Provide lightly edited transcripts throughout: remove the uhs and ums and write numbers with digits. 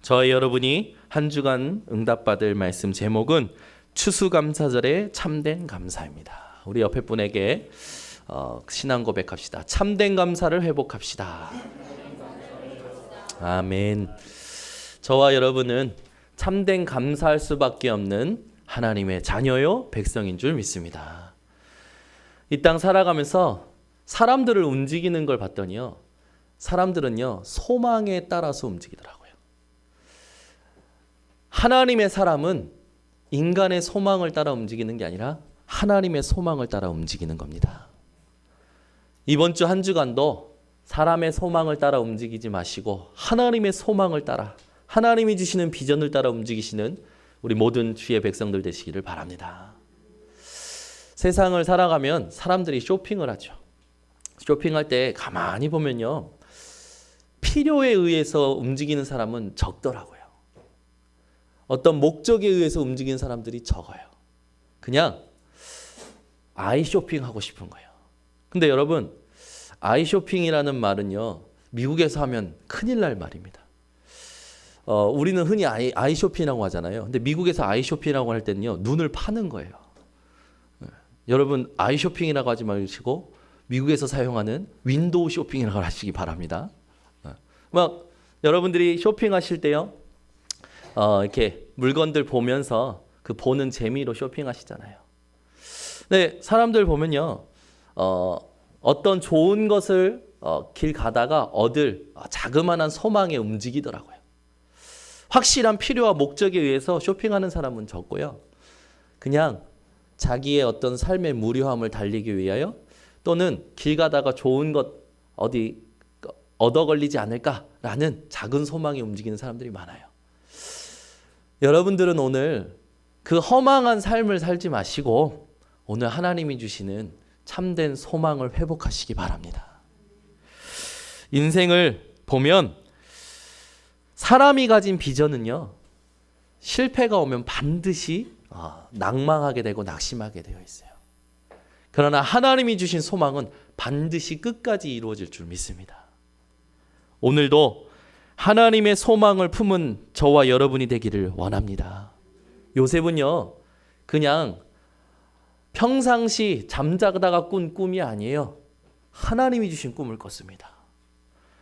저와 여러분이 한 주간 응답받을 말씀 제목은 추수감사절의 참된 감사입니다. 우리 옆에 분에게 신앙 고백합시다. 참된 감사를 회복합시다. 아멘. 저와 여러분은 참된 감사할 수밖에 없는 하나님의 자녀요 백성인 줄 믿습니다. 이 땅 살아가면서 사람들을 움직이는 걸 봤더니요, 사람들은요 소망에 따라서 움직이더라고요. 하나님의 사람은 인간의 소망을 따라 움직이는 게 아니라 하나님의 소망을 따라 움직이는 겁니다. 이번 주 한 주간도 사람의 소망을 따라 움직이지 마시고 하나님의 소망을 따라, 하나님이 주시는 비전을 따라 움직이시는 우리 모든 주의 백성들 되시기를 바랍니다. 세상을 살아가면 사람들이 쇼핑을 하죠. 쇼핑할 때 가만히 보면요, 필요에 의해서 움직이는 사람은 적더라고요. 어떤 목적에 의해서 움직이는 사람들이 적어요. 그냥 아이 쇼핑하고 싶은 거예요. 근데 여러분, 아이 쇼핑이라는 말은요, 미국에서 하면 큰일 날 말입니다. 우리는 흔히 아이 쇼핑이라고 하잖아요. 근데 미국에서 아이 쇼핑이라고 할 때는요, 눈을 파는 거예요. 여러분, 아이 쇼핑이라고 하지 마시고 미국에서 사용하는 윈도우 쇼핑이라고 하시기 바랍니다. 막 여러분들이 쇼핑하실 때요, 이렇게 물건들 보면서 그 보는 재미로 쇼핑하시잖아요. 근데 사람들 보면요, 어떤 좋은 것을 길 가다가 얻을 자그마한 소망에 움직이더라고요. 확실한 필요와 목적에 의해서 쇼핑하는 사람은 적고요, 그냥 자기의 어떤 삶의 무료함을 달리기 위하여 또는 길 가다가 좋은 것 어디 얻어 걸리지 않을까라는 작은 소망에 움직이는 사람들이 많아요. 여러분들은 오늘 그 허망한 삶을 살지 마시고 오늘 하나님이 주시는 참된 소망을 회복하시기 바랍니다. 인생을 보면 사람이 가진 비전은요, 실패가 오면 반드시 낭망하게 되고 낙심하게 되어 있어요. 그러나 하나님이 주신 소망은 반드시 끝까지 이루어질 줄 믿습니다. 오늘도 하나님의 소망을 품은 저와 여러분이 되기를 원합니다. 요셉은요, 그냥 평상시 잠자다가 꾼 꿈이 아니에요. 하나님이 주신 꿈을 꿨습니다.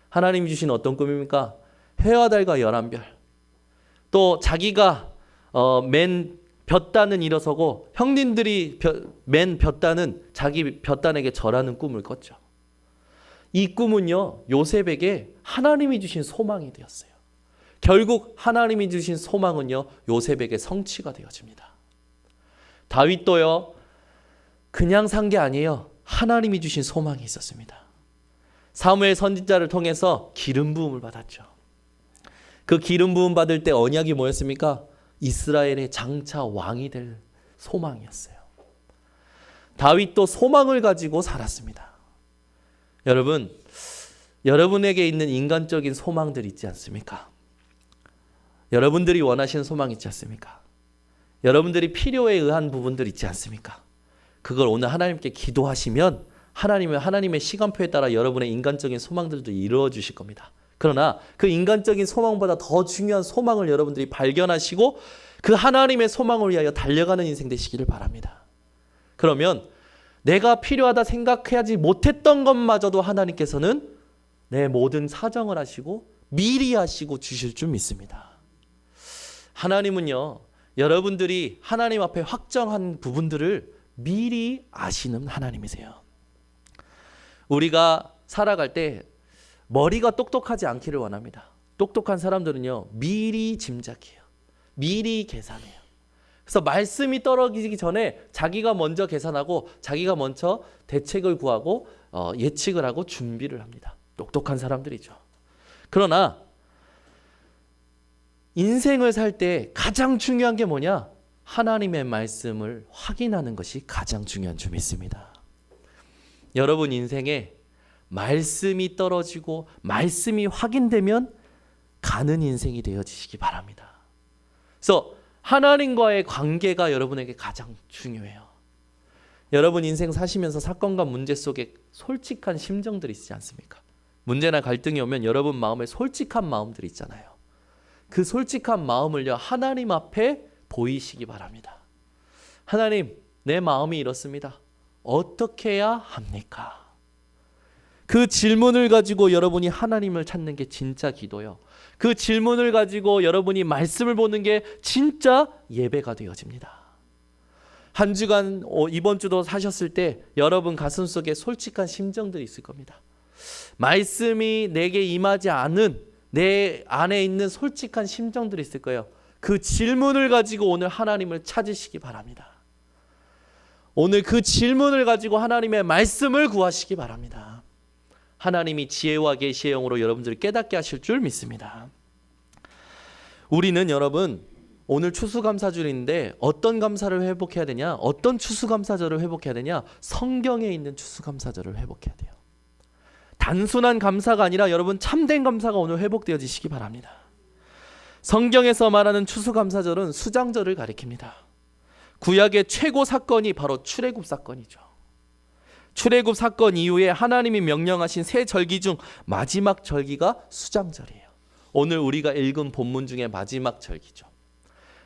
하나님이 주신 어떤 꿈입니까? 해와 달과 11별. 또 자기가 맨 볕단은 일어서고 형님들이 맨 볕단은 자기 볕단에게 절하는 꿈을 꿨죠. 이 꿈은요, 요셉에게 하나님이 주신 소망이 되었어요. 결국 하나님이 주신 소망은요, 요셉에게 성취가 되어집니다. 다윗도요, 그냥 산 게 아니에요. 하나님이 주신 소망이 있었습니다. 사무엘 선지자를 통해서 기름 부음을 받았죠. 그 기름 부음 받을 때 언약이 뭐였습니까? 이스라엘의 장차 왕이 될 소망이었어요. 다윗도 소망을 가지고 살았습니다. 여러분, 여러분에게 있는 인간적인 소망들 있지 않습니까? 여러분들이 원하시는 소망 있지 않습니까? 여러분들이 필요에 의한 부분들 있지 않습니까? 그걸 오늘 하나님께 기도하시면 하나님의 시간표에 따라 여러분의 인간적인 소망들도 이루어 주실 겁니다. 그러나 그 인간적인 소망보다 더 중요한 소망을 여러분들이 발견하시고 그 하나님의 소망을 위하여 달려가는 인생 되시기를 바랍니다. 그러면 내가 필요하다 생각하지 못했던 것마저도 하나님께서는 내 모든 사정을 하시고 미리 하시고 주실 줄 믿습니다. 하나님은요, 여러분들이 하나님 앞에 확정한 부분들을 미리 아시는 하나님이세요. 우리가 살아갈 때 머리가 똑똑하지 않기를 원합니다. 똑똑한 사람들은요, 미리 짐작해요. 미리 계산해요. 그래서 말씀이 떨어지기 전에 자기가 먼저 계산하고 자기가 먼저 대책을 구하고 예측을 하고 준비를 합니다. 똑똑한 사람들이죠. 그러나 인생을 살 때 가장 중요한 게 뭐냐? 하나님의 말씀을 확인하는 것이 가장 중요한 줄 믿습니다. 여러분 인생에 말씀이 떨어지고 말씀이 확인되면 가는 인생이 되어지시기 바랍니다. 그래서 하나님과의 관계가 여러분에게 가장 중요해요. 여러분 인생 사시면서 사건과 문제 속에 솔직한 심정들이 있지 않습니까? 문제나 갈등이 오면 여러분 마음에 솔직한 마음들이 있잖아요. 그 솔직한 마음을요 하나님 앞에 보이시기 바랍니다. 하나님, 내 마음이 이렇습니다. 어떻게 해야 합니까? 그 질문을 가지고 여러분이 하나님을 찾는 게 진짜 기도요. 그 질문을 가지고 여러분이 말씀을 보는 게 진짜 예배가 되어집니다. 한 주간 이번 주도 사셨을 때 여러분 가슴속에 솔직한 심정들이 있을 겁니다. 말씀이 내게 임하지 않은 내 안에 있는 솔직한 심정들이 있을 거예요. 그 질문을 가지고 오늘 하나님을 찾으시기 바랍니다. 오늘 그 질문을 가지고 하나님의 말씀을 구하시기 바랍니다. 하나님이 지혜와 계시의 영으로 여러분들을 깨닫게 하실 줄 믿습니다. 우리는 여러분 오늘 추수감사절인데 어떤 감사를 회복해야 되냐? 어떤 추수감사절을 회복해야 되냐? 성경에 있는 추수감사절을 회복해야 돼요. 단순한 감사가 아니라 여러분 참된 감사가 오늘 회복되어지시기 바랍니다. 성경에서 말하는 추수감사절은 수장절을 가리킵니다. 구약의 최고 사건이 바로 출애굽 사건이죠. 출애굽 사건 이후에 하나님이 명령하신 세 절기 중 마지막 절기가 수장절이에요. 오늘 우리가 읽은 본문 중에 마지막 절기죠.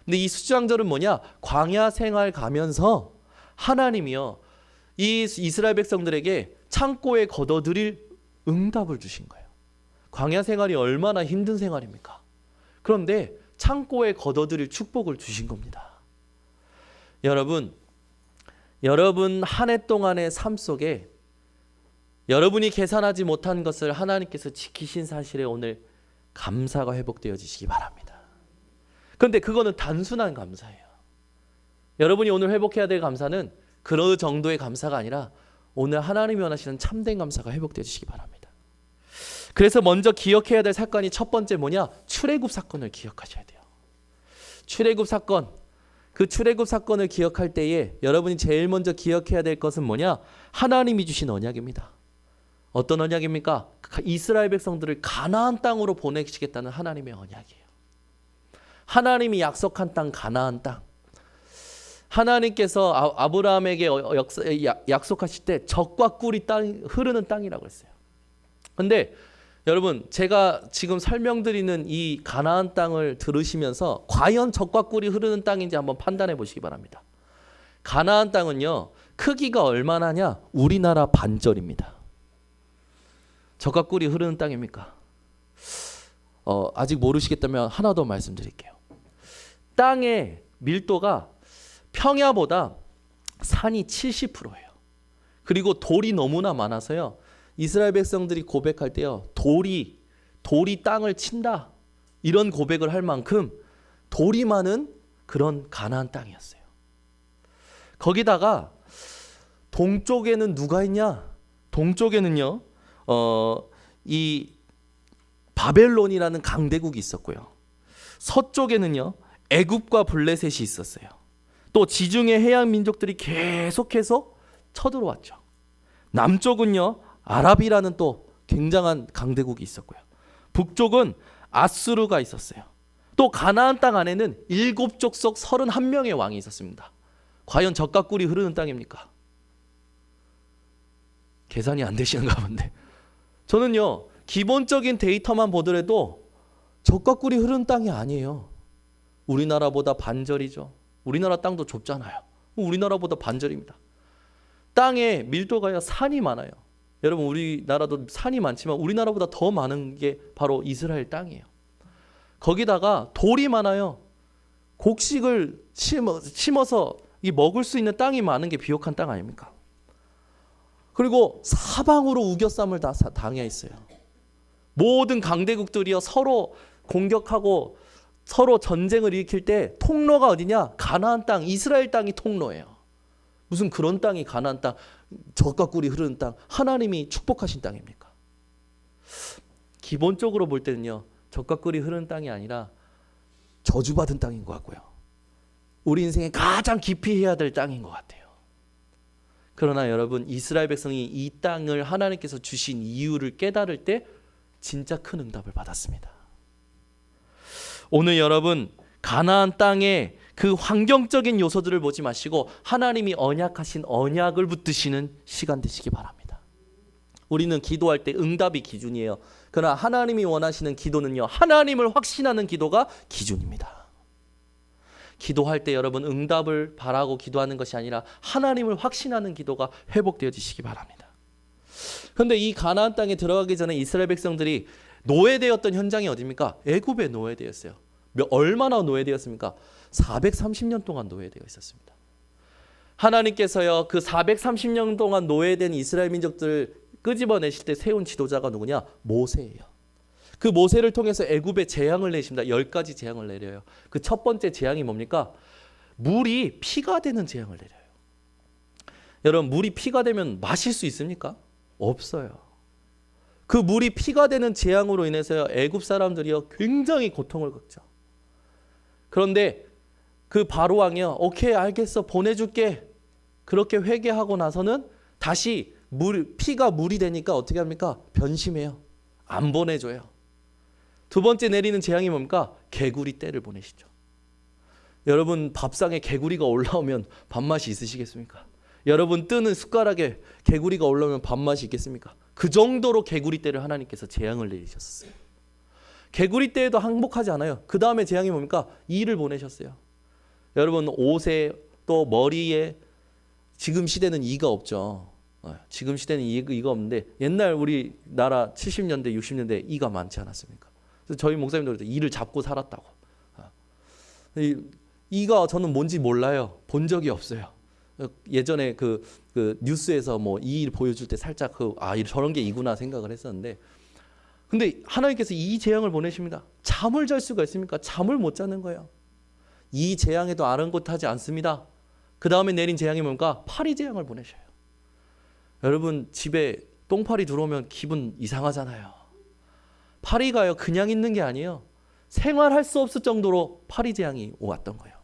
근데 이 수장절은 뭐냐? 광야 생활 가면서 하나님이요 이 이스라엘 백성들에게 창고에 걷어들일 응답을 주신 거예요. 광야 생활이 얼마나 힘든 생활입니까? 그런데 창고에 걷어들일 축복을 주신 겁니다. 여러분 한 해 동안의 삶 속에 여러분이 계산하지 못한 것을 하나님께서 지키신 사실에 오늘 감사가 회복되어지시기 바랍니다. 그런데 그거는 단순한 감사예요. 여러분이 오늘 회복해야 될 감사는 그 정도의 감사가 아니라 오늘 하나님이 원하시는 참된 감사가 회복되어지시기 바랍니다. 그래서 먼저 기억해야 될 사건이 첫 번째 뭐냐? 출애굽 사건을 기억하셔야 돼요. 출애굽 사건. 그 출애굽 사건을 기억할 때에 여러분이 제일 먼저 기억해야 될 것은 뭐냐? 하나님이 주신 언약입니다. 어떤 언약입니까? 이스라엘 백성들을 가나안 땅으로 보내시겠다는 하나님의 언약이에요. 하나님이 약속한 땅 가나안 땅. 하나님께서 아브라함에게 약속하실 때 젖과 꿀이 흐르는 땅이라고 했어요. 그런데 여러분 제가 지금 설명드리는 이 가나안 땅을 들으시면서 과연 젖과 꿀이 흐르는 땅인지 한번 판단해 보시기 바랍니다. 가나안 땅은요 크기가 얼마나냐? 우리나라 반절입니다. 젖과 꿀이 흐르는 땅입니까? 아직 모르시겠다면 하나 더 말씀드릴게요. 땅의 밀도가 평야보다 산이 70%예요. 그리고 돌이 너무나 많아서요. 이스라엘 백성들이 고백할 때요. 돌이 땅을 친다. 이런 고백을 할 만큼 돌이 많은 그런 가나안 땅이었어요. 거기다가 동쪽에는 누가 있냐? 동쪽에는요. 이 바벨론이라는 강대국이 있었고요. 서쪽에는요. 애굽과 블레셋이 있었어요. 또 지중해 해양 민족들이 계속해서 쳐들어왔죠. 남쪽은요. 아랍이라는 또 굉장한 강대국이 있었고요. 북쪽은 아수르가 있었어요. 또 가나안 땅 안에는 7족속 31명의 왕이 있었습니다. 과연 젖과 꿀이 흐르는 땅입니까? 계산이 안 되시는가 본데. 저는요. 기본적인 데이터만 보더라도 젖과 꿀이 흐르는 땅이 아니에요. 우리나라보다 반절이죠. 우리나라 땅도 좁잖아요. 우리나라보다 반절입니다. 땅에 밀도가 산이 많아요. 여러분 우리나라도 산이 많지만 우리나라보다 더 많은 게 바로 이스라엘 땅이에요. 거기다가 돌이 많아요. 곡식을 심어서 먹을 수 있는 땅이 많은 게 비옥한 땅 아닙니까? 그리고 사방으로 우겨쌈을 다 당해 있어요. 모든 강대국들이요 서로 공격하고 서로 전쟁을 일으킬 때 통로가 어디냐? 가나안 땅, 이스라엘 땅이 통로예요. 무슨 그런 땅이 가나안 땅, 젖과 꿀이 흐르는 땅, 하나님이 축복하신 땅입니까? 기본적으로 볼 때는요. 젖과 꿀이 흐르는 땅이 아니라 저주받은 땅인 것 같고요. 우리 인생에 가장 깊이 해야 될 땅인 것 같아요. 그러나 여러분 이스라엘 백성이 이 땅을 하나님께서 주신 이유를 깨달을 때 진짜 큰 응답을 받았습니다. 오늘 여러분 가나안 땅의 그 환경적인 요소들을 보지 마시고 하나님이 언약하신 언약을 붙드시는 시간 되시기 바랍니다. 우리는 기도할 때 응답이 기준이에요. 그러나 하나님이 원하시는 기도는요, 하나님을 확신하는 기도가 기준입니다. 기도할 때 여러분 응답을 바라고 기도하는 것이 아니라 하나님을 확신하는 기도가 회복되어지시기 바랍니다. 그런데 이 가나안 땅에 들어가기 전에 이스라엘 백성들이 노예되었던 현장이 어디입니까? 애굽에 노예되었어요. 얼마나 노예되었습니까? 430년 동안 노예되어 있었습니다. 하나님께서요, 그 430년 동안 노예된 이스라엘 민족들을 끄집어내실 때 세운 지도자가 누구냐? 모세예요. 그 모세를 통해서 애굽에 재앙을 내십니다. 10가지 재앙을 내려요. 그 첫 번째 재앙이 뭡니까? 물이 피가 되는 재앙을 내려요. 여러분, 물이 피가 되면 마실 수 있습니까? 없어요. 그 물이 피가 되는 재앙으로 인해서요, 애굽 사람들이요 굉장히 고통을 겪죠. 그런데 그 바로 왕이요, 오케이 알겠어 보내줄게, 그렇게 회개하고 나서는 다시 피가 물이 되니까 어떻게 합니까? 변심해요. 안 보내줘요. 두 번째 내리는 재앙이 뭡니까? 개구리 떼를 보내시죠. 여러분, 밥상에 개구리가 올라오면 밥맛이 있으시겠습니까? 여러분 뜨는 숟가락에 개구리가 올라오면 밥맛이 있겠습니까? 그 정도로 개구리 떼를 하나님께서 재앙을 내리셨어요. 개구리 떼에도 항복하지 않아요. 그 다음에 재앙이 뭡니까? 이를 보내셨어요. 여러분, 옷에 또 머리에, 지금 시대는 이가 없죠. 지금 시대는 이가 없는데 옛날 우리나라 70년대 60년대 이가 많지 않았습니까? 그래서 저희 목사님들도 이를 잡고 살았다고. 이가 저는 뭔지 몰라요. 본 적이 없어요. 예전에 그 뉴스에서 뭐 이 보여줄 때 살짝 저런 게 이구나 생각을 했었는데, 근데 하나님께서 이 재앙을 보내십니다. 잠을 잘 수가 있습니까? 잠을 못 자는 거예요. 이 재앙에도 아랑곳하지 않습니다. 그 다음에 내린 재앙이 뭔가? 파리 재앙을 보내셔요. 여러분, 집에 똥파리 들어오면 기분 이상하잖아요. 파리가요 그냥 있는 게 아니에요. 생활할 수 없을 정도로 파리 재앙이 왔던 거예요.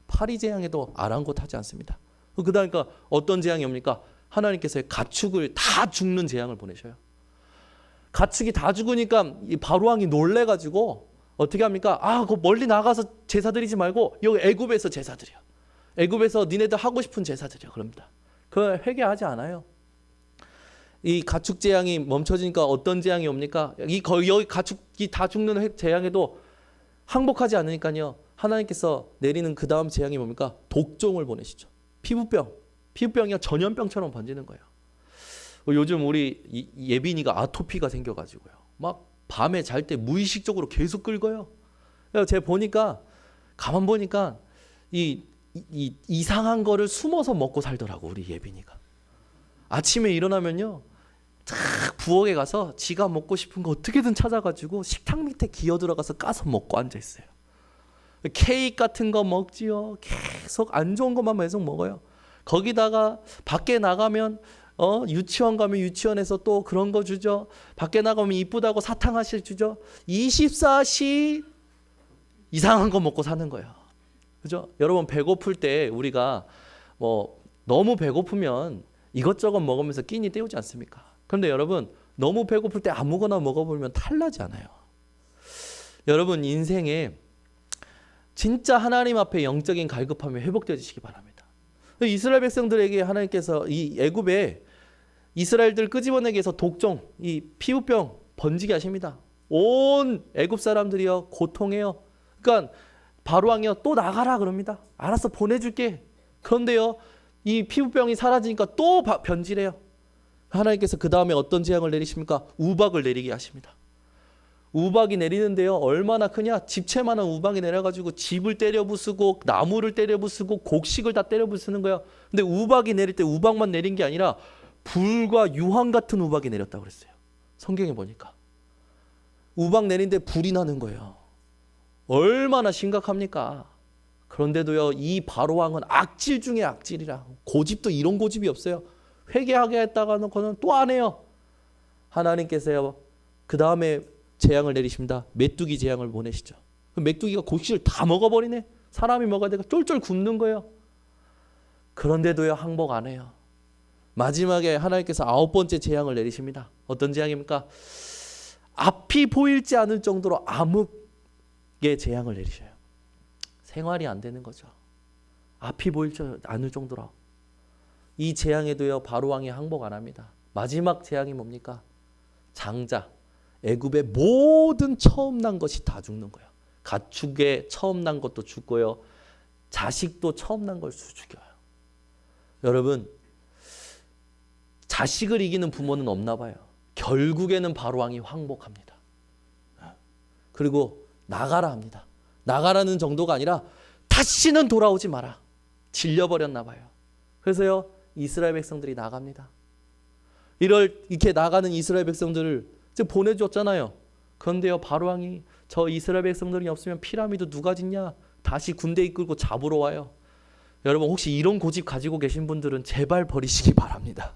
파리 재앙에도 아랑곳하지 않습니다. 그러니까 어떤 재앙이 옵니까? 하나님께서 가축을 다 죽는 재앙을 보내셔요. 가축이 다 죽으니까 이 바로왕이 놀래가지고 어떻게 합니까? 그 멀리 나가서 제사 드리지 말고 여기 애굽에서 제사 드려. 애굽에서 니네들 하고 싶은 제사 드려. 그럽니다. 그걸 회개하지 않아요. 이 가축 재앙이 멈춰지니까 어떤 재앙이 옵니까? 여기 가축이 다 죽는 재앙에도 항복하지 않으니까요, 하나님께서 내리는 그 다음 재앙이 뭡니까? 독종을 보내시죠. 피부병이 전염병처럼 번지는 거예요. 요즘 우리 예빈이가 아토피가 생겨가지고요, 막 밤에 잘 때 무의식적으로 계속 긁어요. 제가 보니까, 가만 보니까 이 이상한 거를 숨어서 먹고 살더라고, 우리 예빈이가. 아침에 일어나면요, 탁 부엌에 가서 지가 먹고 싶은 거 어떻게든 찾아가지고 식탁 밑에 기어 들어가서 까서 먹고 앉아 있어요. 케이크 같은 거 먹지요. 계속 안 좋은 것만 계속 먹어요. 거기다가 밖에 나가면 유치원 가면 유치원에서 또 그런 거 주죠. 밖에 나가면 이쁘다고 사탕 하실 주죠. 24시 이상한 거 먹고 사는 거예요. 그죠? 여러분, 배고플 때 우리가 뭐 너무 배고프면 이것저것 먹으면서 끼니 때우지 않습니까? 그런데 여러분, 너무 배고플 때 아무거나 먹어버리면 탈나지 않아요. 여러분, 인생에 진짜 하나님 앞에 영적인 갈급함이 회복되어지시기 바랍니다. 이스라엘 백성들에게 하나님께서 이 애굽에 이스라엘들 끄집어내기 위해서 독종, 이 피부병 번지게 하십니다. 온 애굽 사람들이요 고통해요. 그러니까 바로왕이요 또 나가라 그럽니다. 알았어 보내줄게. 그런데요 이 피부병이 사라지니까 또 변질해요. 하나님께서 그 다음에 어떤 재앙을 내리십니까? 우박을 내리게 하십니다. 우박이 내리는데요 얼마나 크냐? 집채만한 우박이 내려가지고 집을 때려 부수고 나무를 때려 부수고 곡식을 다 때려 부수는 거예요. 근데 우박이 내릴 때 우박만 내린 게 아니라 불과 유황 같은 우박이 내렸다고 그랬어요. 성경에 보니까 우박 내린데 불이 나는 거예요. 얼마나 심각합니까? 그런데도요 이 바로왕은 악질 중에 악질이라, 고집도 이런 고집이 없어요. 회개하게 했다가 놓고는 또 안 해요. 하나님께서요 그 다음에 재앙을 내리십니다. 메뚜기 재앙을 보내시죠. 메뚜기가 곡식을 다 먹어버리네. 사람이 먹어야 되니까 쫄쫄 굶는 거예요. 그런데도요 항복 안 해요. 마지막에 하나님께서 9번째 재앙을 내리십니다. 어떤 재앙입니까? 앞이 보이지 않을 정도로 암흑의 재앙을 내리셔요. 생활이 안 되는 거죠. 앞이 보이지 않을 정도로. 이 재앙에도요 바로왕이 항복 안 합니다. 마지막 재앙이 뭡니까? 장자. 애굽의 모든 처음 난 것이 다 죽는 거예요. 가축에 처음 난 것도 죽고요. 자식도 처음 난 걸 죽여요. 여러분, 자식을 이기는 부모는 없나 봐요. 결국에는 바로왕이 항복합니다. 그리고 나가라 합니다. 나가라는 정도가 아니라 다시는 돌아오지 마라. 질려버렸나 봐요. 그래서요, 이스라엘 백성들이 나갑니다. 이렇게 나가는 이스라엘 백성들을 이제 보내줬잖아요. 그런데요, 바로왕이 저 이스라엘 백성들이 없으면 피라미드 누가 짓냐? 다시 군대 이끌고 잡으러 와요. 여러분, 혹시 이런 고집 가지고 계신 분들은 제발 버리시기 바랍니다.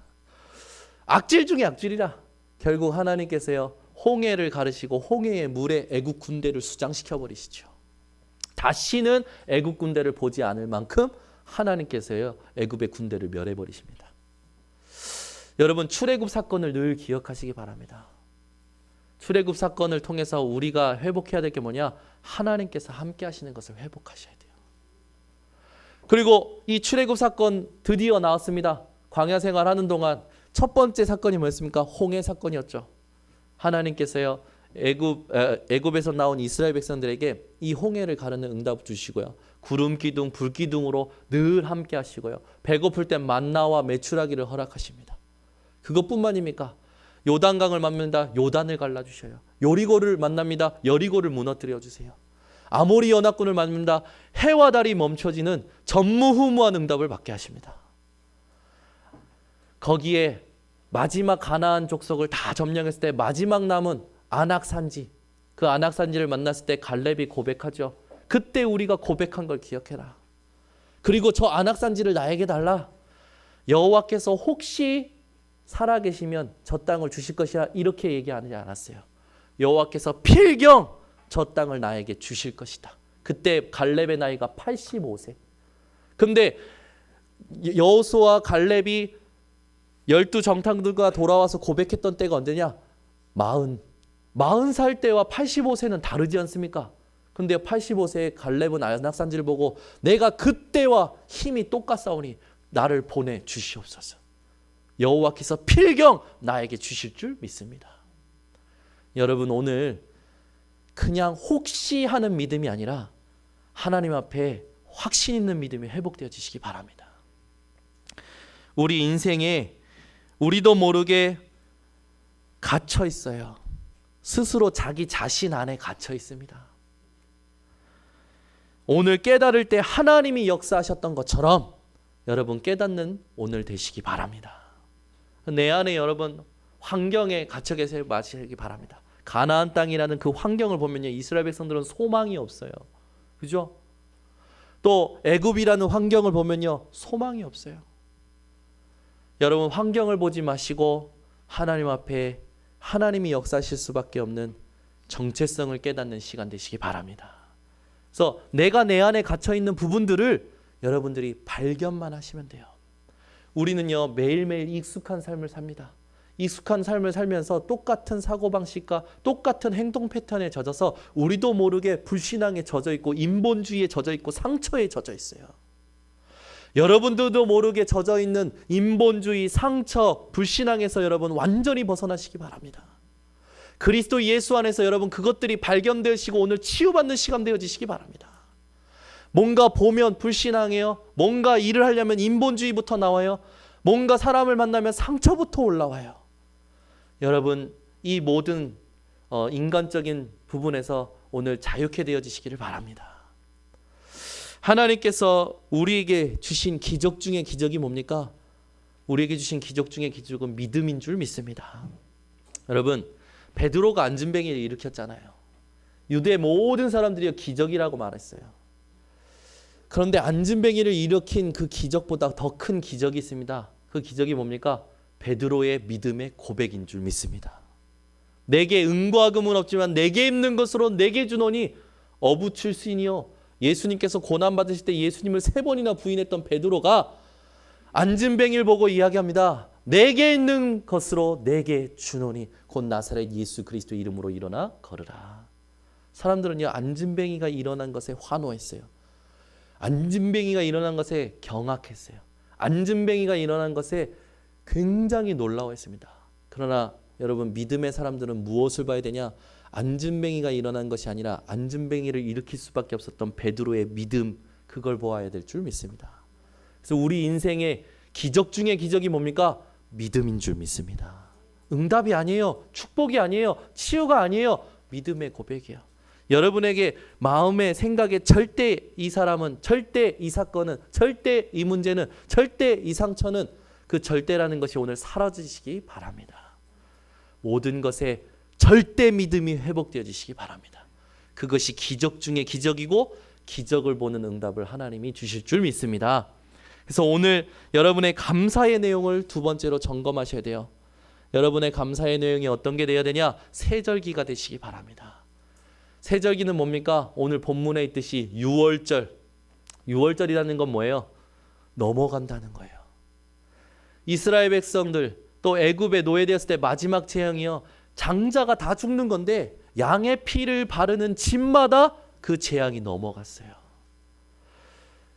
악질 중에 악질이라. 결국 하나님께서요, 홍해를 가르시고 홍해의 물에 애국 군대를 수장시켜 버리시죠. 다시는 애국 군대를 보지 않을 만큼 하나님께서요, 애국의 군대를 멸해 버리십니다. 여러분, 출애굽 사건을 늘 기억하시기 바랍니다. 출애굽 사건을 통해서 우리가 회복해야 될 게 뭐냐? 하나님께서 함께 하시는 것을 회복하셔야 돼요. 그리고 이 출애굽 사건 드디어 나왔습니다. 광야 생활하는 동안 첫 번째 사건이 뭐였습니까? 홍해 사건이었죠. 하나님께서요, 애굽에서 나온 이스라엘 백성들에게 이 홍해를 가르는 응답 주시고요. 구름 기둥, 불 기둥으로 늘 함께 하시고요. 배고플 땐 만나와 메추라기를 허락하십니다. 그것뿐만입니까? 요단강을 만납니다. 요단을 갈라주셔요. 여리고를 만납니다. 여리고를 무너뜨려 주세요. 아모리 연합군을 만납니다. 해와 달이 멈춰지는 전무후무한 응답을 받게 하십니다. 거기에 마지막 가나안 족속을 다 점령했을 때 마지막 남은 안악산지, 그 안악산지를 만났을 때 갈렙이 고백하죠. 그때 우리가 고백한 걸 기억해라. 그리고 저 안악산지를 나에게 달라. 여호와께서 혹시 살아계시면 저 땅을 주실 것이라 이렇게 얘기하지 않았어요. 여호와께서 필경 저 땅을 나에게 주실 것이다. 그때 갈렙의 나이가 85세. 근데 여호수아와 갈렙이 12정탐들과 돌아와서 고백했던 때가 언제냐? 40살 때와 85세는 다르지 않습니까? 근데 85세의 갈렙은 안악산지를 보고 내가 그때와 힘이 똑같사오니 나를 보내주시옵소서. 여호와께서 필경 나에게 주실 줄 믿습니다. 여러분, 오늘 그냥 혹시 하는 믿음이 아니라 하나님 앞에 확신 있는 믿음이 회복되어지시기 바랍니다. 우리 인생에 우리도 모르게 갇혀 있어요. 스스로 자기 자신 안에 갇혀 있습니다. 오늘 깨달을 때 하나님이 역사하셨던 것처럼 여러분 깨닫는 오늘 되시기 바랍니다. 내 안에 여러분 환경에 갇혀 계시기 바랍니다. 가나안 땅이라는 그 환경을 보면요, 이스라엘 백성들은 소망이 없어요. 그죠? 또 애굽이라는 환경을 보면요, 소망이 없어요. 여러분, 환경을 보지 마시고 하나님 앞에 하나님이 역사하실 수밖에 없는 정체성을 깨닫는 시간 되시기 바랍니다. 그래서 내가 내 안에 갇혀 있는 부분들을 여러분들이 발견만 하시면 돼요. 우리는요, 매일매일 익숙한 삶을 삽니다. 익숙한 삶을 살면서 똑같은 사고방식과 똑같은 행동 패턴에 젖어서 우리도 모르게 불신앙에 젖어 있고 인본주의에 젖어 있고 상처에 젖어 있어요. 여러분들도 모르게 젖어 있는 인본주의, 상처, 불신앙에서 여러분 완전히 벗어나시기 바랍니다. 그리스도 예수 안에서 여러분 그것들이 발견되시고 오늘 치유받는 시간 되어지시기 바랍니다. 뭔가 보면 불신앙해요. 뭔가 일을 하려면 인본주의부터 나와요. 뭔가 사람을 만나면 상처부터 올라와요. 여러분, 이 모든 인간적인 부분에서 오늘 자유케 되어지시기를 바랍니다. 하나님께서 우리에게 주신 기적 중에 기적이 뭡니까? 우리에게 주신 기적 중에 기적은 믿음인 줄 믿습니다. 여러분, 베드로가 안진뱅이를 일으켰잖아요. 유대 모든 사람들이 기적이라고 말했어요. 그런데 안진뱅이를 일으킨 그 기적보다 더 큰 기적이 있습니다. 그 기적이 뭡니까? 베드로의 믿음의 고백인 줄 믿습니다. 내게 은과 금은 없지만 내게 있는 것으로 내게 주노니 어부 출신이요, 예수님께서 고난받으실 때 예수님을 3번이나 부인했던 베드로가 안진뱅이를 보고 이야기합니다. 내게 있는 것으로 내게 주노니 곧 나사렛 예수 그리스도 이름으로 일어나 걸으라. 사람들은요, 안진뱅이가 일어난 것에 환호했어요. 안진뱅이가 일어난 것에 경악했어요. 안진뱅이가 일어난 것에 굉장히 놀라워했습니다. 그러나 여러분 믿음의 사람들은 무엇을 봐야 되냐? 안진뱅이가 일어난 것이 아니라 안진뱅이를 일으킬 수밖에 없었던 베드로의 믿음, 그걸 보아야 될 줄 믿습니다. 그래서 우리 인생의 기적 중에 기적이 뭡니까? 믿음인 줄 믿습니다. 응답이 아니에요. 축복이 아니에요. 치유가 아니에요. 믿음의 고백이에요. 여러분에게 마음의 생각에 절대 이 사람은, 절대 이 사건은, 절대 이 문제는, 절대 이 상처는, 그 절대라는 것이 오늘 사라지시기 바랍니다. 모든 것에 절대 믿음이 회복되어지시기 바랍니다. 그것이 기적 중에 기적이고 기적을 보는 응답을 하나님이 주실 줄 믿습니다. 그래서 오늘 여러분의 감사의 내용을 두 번째로 점검하셔야 돼요. 여러분의 감사의 내용이 어떤 게 되어야 되냐? 세절기가 되시기 바랍니다. 세절기는 뭡니까? 오늘 본문에 있듯이 6월절. 6월절이라는 건 뭐예요? 넘어간다는 거예요. 이스라엘 백성들 또 애굽에 노예되었을 때 마지막 재앙이요. 장자가 다 죽는 건데 양의 피를 바르는 집마다 그 재앙이 넘어갔어요.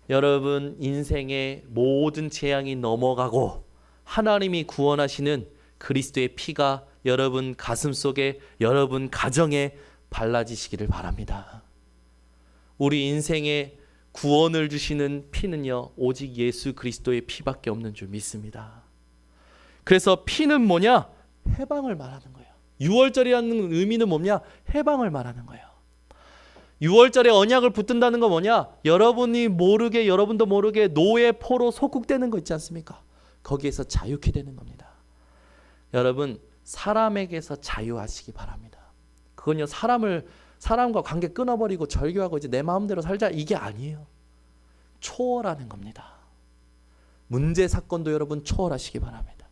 여러분 인생의 모든 재앙이 넘어가고 하나님이 구원하시는 그리스도의 피가 여러분 가슴속에, 여러분 가정에 발라지시기를 바랍니다. 우리 인생의 구원을 주시는 피는요, 오직 예수 그리스도의 피밖에 없는 줄 믿습니다. 그래서 피는 뭐냐? 해방을 말하는 거예요. 6월절이라는 의미는 뭐냐? 해방을 말하는 거예요. 6월절에 언약을 붙든다는 건 뭐냐? 여러분이 모르게, 여러분도 모르게 노예 포로 속국되는 거 있지 않습니까? 거기에서 자유케 되는 겁니다. 여러분 사람에게서 자유하시기 바랍니다. 그건요, 사람과 관계 끊어버리고 절교하고 이제 내 마음대로 살자, 이게 아니에요. 초월하는 겁니다. 문제 사건도 여러분 초월하시기 바랍니다.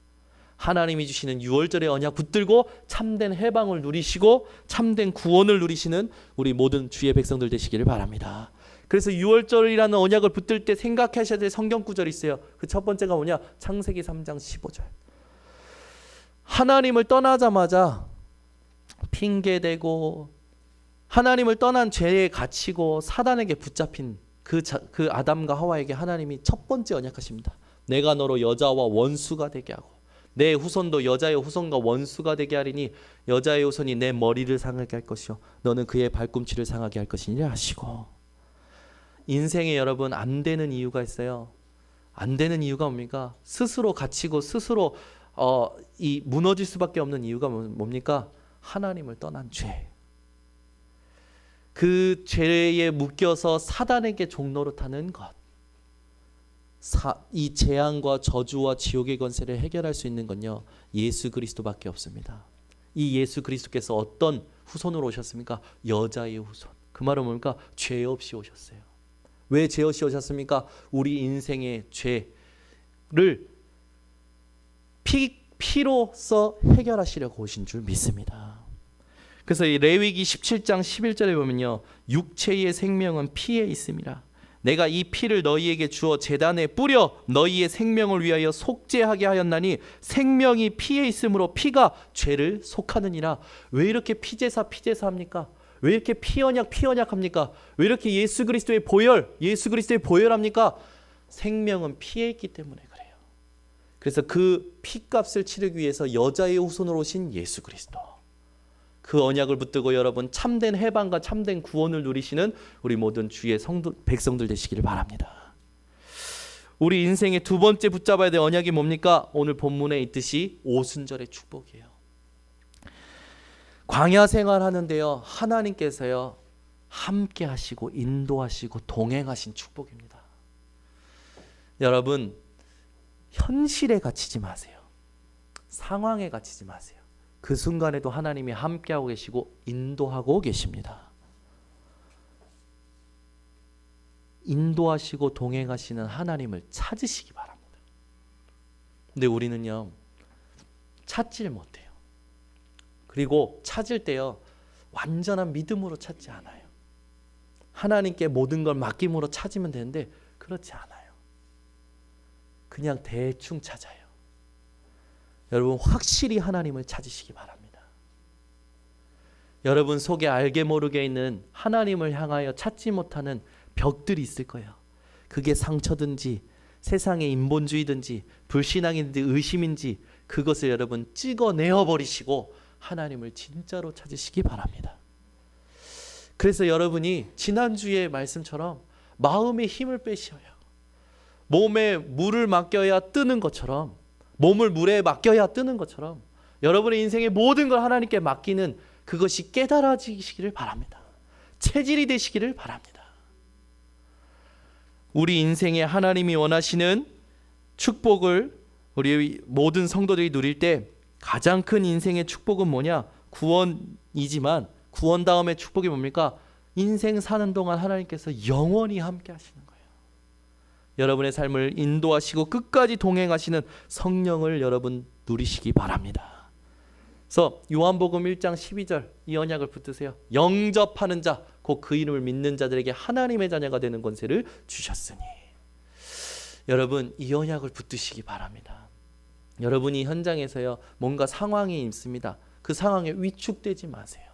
하나님이 주시는 6월절의 언약 붙들고 참된 해방을 누리시고 참된 구원을 누리시는 우리 모든 주의 백성들 되시기를 바랍니다. 그래서 6월절이라는 언약을 붙들 때 생각하셔야 될 성경 구절이 있어요. 그 첫 번째가 뭐냐? 창세기 3장 15절. 하나님을 떠나자마자 핑계대고 하나님을 떠난 죄에 갇히고 사단에게 붙잡힌 그 아담과 하와에게 하나님이 첫 번째 언약하십니다. 내가 너로 여자와 원수가 되게 하고 내 후손도 여자의 후손과 원수가 되게 하리니 여자의 후손이 내 머리를 상하게 할 것이요 너는 그의 발꿈치를 상하게 할 것이니라 하시고. 인생에 여러분 안 되는 이유가 있어요. 안 되는 이유가 뭡니까? 스스로 갇히고 스스로 이 무너질 수밖에 없는 이유가 뭡니까? 하나님을 떠난 죄. 그 죄에 묶여서 사단에게 종노릇하는 것. 이 재앙과 저주와 지옥의 권세를 해결할 수 있는 건요, 예수 그리스도밖에 없습니다. 이 예수 그리스도께서 어떤 후손으로 오셨습니까? 여자의 후손. 그 말은 뭡니까? 죄 없이 오셨어요. 왜 죄 없이 오셨습니까? 우리 인생의 죄를 피로써 해결하시려고 오신 줄 믿습니다. 그래서 이 레위기 17장 11절에 보면요, 육체의 생명은 피에 있음이라. 내가 이 피를 너희에게 주어 제단에 뿌려 너희의 생명을 위하여 속죄하게 하였나니 생명이 피에 있으므로 피가 죄를 속하느니라. 왜 이렇게 피제사 합니까? 왜 이렇게 피언약 합니까? 왜 이렇게 예수 그리스도의 보혈합니까? 생명은 피에 있기 때문에 그래요. 그래서 그 피값을 치르기 위해서 여자의 후손으로 오신 예수 그리스도, 그 언약을 붙들고 여러분 참된 해방과 참된 구원을 누리시는 우리 모든 주의 백성들 되시기를 바랍니다. 우리 인생의 두 번째 붙잡아야 될 언약이 뭡니까? 오늘 본문에 있듯이 오순절의 축복이에요. 광야 생활하는데요, 하나님께서요 함께 하시고 인도하시고 동행하신 축복입니다. 여러분 현실에 갇히지 마세요. 상황에 갇히지 마세요. 그 순간에도 하나님이 함께하고 계시고 인도하고 계십니다. 인도하시고 동행하시는 하나님을 찾으시기 바랍니다. 근데 우리는요 찾질 못해요. 그리고 찾을 때요 완전한 믿음으로 찾지 않아요. 하나님께 모든 걸 맡김으로 찾으면 되는데 그렇지 않아요. 그냥 대충 찾아요. 여러분 확실히 하나님을 찾으시기 바랍니다. 여러분 속에 알게 모르게 있는 하나님을 향하여 찾지 못하는 벽들이 있을 거예요. 그게 상처든지 세상의 인본주의든지 불신앙인지 의심인지 그것을 여러분 찍어내어 버리시고 하나님을 진짜로 찾으시기 바랍니다. 그래서 여러분이 지난주의 말씀처럼 마음의 힘을 빼셔요. 몸에 물을 맡겨야 뜨는 것처럼, 몸을 물에 맡겨야 뜨는 것처럼 여러분의 인생의 모든 걸 하나님께 맡기는 그것이 깨달아지시기를 바랍니다. 체질이 되시기를 바랍니다. 우리 인생에 하나님이 원하시는 축복을 우리 모든 성도들이 누릴 때 가장 큰 인생의 축복은 뭐냐? 구원이지만 구원 다음에 축복이 뭡니까? 인생 사는 동안 하나님께서 영원히 함께 하시는 거예요. 여러분의 삶을 인도하시고 끝까지 동행하시는 성령을 여러분 누리시기 바랍니다. 그래서 요한복음 1장 12절 이 언약을 붙드세요. 영접하는 자, 곧 그 이름을 믿는 자들에게 하나님의 자녀가 되는 권세를 주셨으니. 여러분 이 언약을 붙드시기 바랍니다. 여러분이 현장에서요 뭔가 상황이 있습니다. 그 상황에 위축되지 마세요.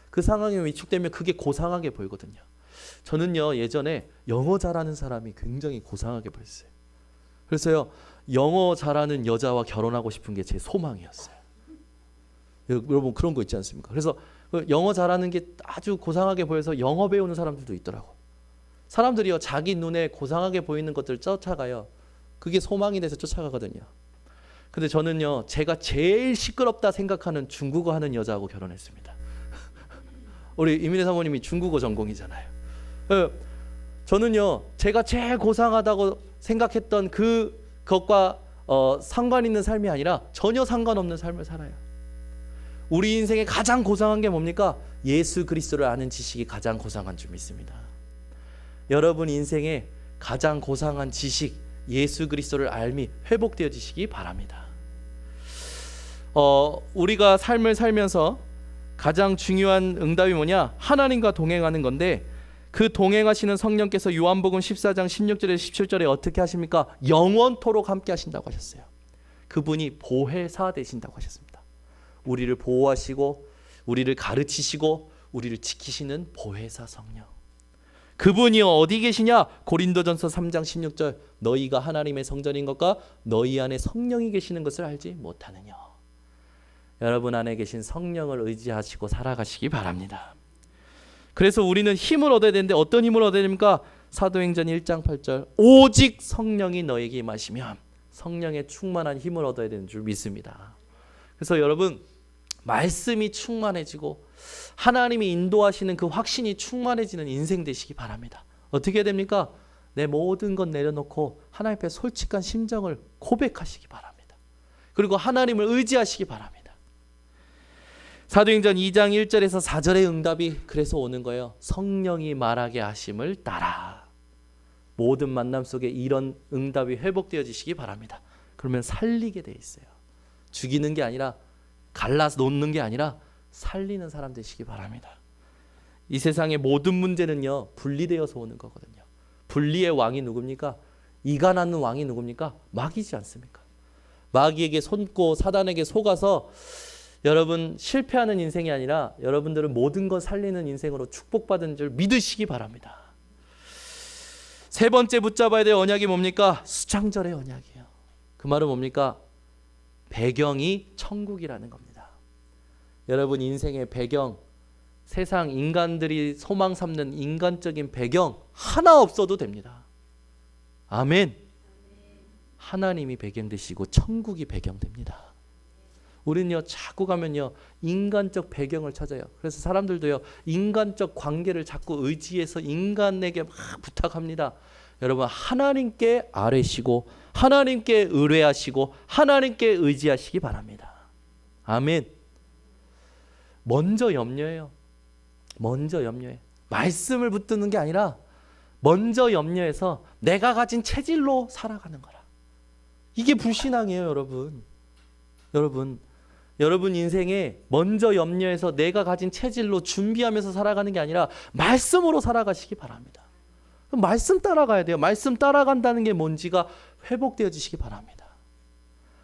그 상황에 위축되면 그게 고상하게 보이거든요. 저는요 예전에 영어 잘하는 사람이 굉장히 고상하게 보였어요. 그래서요 영어 잘하는 여자와 결혼하고 싶은 게 제 소망이었어요. 여러분 그런 거 있지 않습니까? 그래서 영어 잘하는 게 아주 고상하게 보여서 영어 배우는 사람들도 있더라고. 사람들이요 자기 눈에 고상하게 보이는 것들을 쫓아가요. 그게 소망이 돼서 쫓아가거든요. 근데 저는요 제가 제일 시끄럽다 생각하는 중국어 하는 여자하고 결혼했습니다. 우리 이민혜 사모님이 중국어 전공이잖아요. 저는요 제가 제일 고상하다고 생각했던 그것과 상관 있는 삶이 아니라 전혀 상관없는 삶을 살아요. 우리 인생에 가장 고상한 게 뭡니까? 예수 그리스도를 아는 지식이 가장 고상한 줄 믿습니다. 여러분 인생에 가장 고상한 지식 예수 그리스도를 알미 회복되어지시기 바랍니다. 우리가 삶을 살면서 가장 중요한 응답이 뭐냐? 하나님과 동행하는 건데 그 동행하시는 성령께서 요한복음 14장 16절에 17절에 어떻게 하십니까? 영원토록 함께 하신다고 하셨어요. 그분이 보혜사 되신다고 하셨습니다. 우리를 보호하시고 우리를 가르치시고 우리를 지키시는 보혜사 성령. 그분이 어디 계시냐? 고린도전서 3장 16절 너희가 하나님의 성전인 것과 너희 안에 성령이 계시는 것을 알지 못하느냐. 여러분 안에 계신 성령을 의지하시고 살아가시기 바랍니다. 그래서 우리는 힘을 얻어야 되는데 어떤 힘을 얻어야 됩니까? 사도행전 1장 8절 오직 성령이 너에게 임하시면 성령의 충만한 힘을 얻어야 되는 줄 믿습니다. 그래서 여러분 말씀이 충만해지고 하나님이 인도하시는 그 확신이 충만해지는 인생 되시기 바랍니다. 어떻게 해야 됩니까? 내 모든 것 내려놓고 하나님 앞에 솔직한 심정을 고백하시기 바랍니다. 그리고 하나님을 의지하시기 바랍니다. 사도행전 2장 1절에서 4절의 응답이 그래서 오는 거예요. 성령이 말하게 하심을 따라. 모든 만남 속에 이런 응답이 회복되어지시기 바랍니다. 그러면 살리게 돼 있어요. 죽이는 게 아니라 갈라서 놓는 게 아니라 살리는 사람 되시기 바랍니다. 이 세상의 모든 문제는요 분리되어서 오는 거거든요. 분리의 왕이 누굽니까? 이간하는 왕이 누굽니까? 마귀지 않습니까? 마귀에게 속고 사단에게 속아서 여러분 실패하는 인생이 아니라 여러분들은 모든 것 살리는 인생으로 축복받은 줄 믿으시기 바랍니다. 세 번째 붙잡아야 될 언약이 뭡니까? 수장절의 언약이에요. 그 말은 뭡니까? 배경이 천국이라는 겁니다. 여러분 인생의 배경, 세상 인간들이 소망 삼는 인간적인 배경 하나 없어도 됩니다. 아멘. 하나님이 배경 되시고 천국이 배경 됩니다. 우리는요 자꾸 가면요 인간적 배경을 찾아요. 그래서 사람들도요 인간적 관계를 자꾸 의지해서 인간에게 막 부탁합니다. 여러분 하나님께 아뢰시고 하나님께 의뢰하시고 하나님께 의지하시기 바랍니다. 아멘. 먼저 염려해요. 먼저 염려해. 말씀을 붙드는 게 아니라 먼저 염려해서 내가 가진 체질로 살아가는 거라. 이게 불신앙이에요, 여러분. 여러분 인생에 먼저 염려해서 내가 가진 체질로 준비하면서 살아가는 게 아니라 말씀으로 살아가시기 바랍니다. 말씀 따라가야 돼요. 말씀 따라간다는 게 뭔지가 회복되어지시기 바랍니다.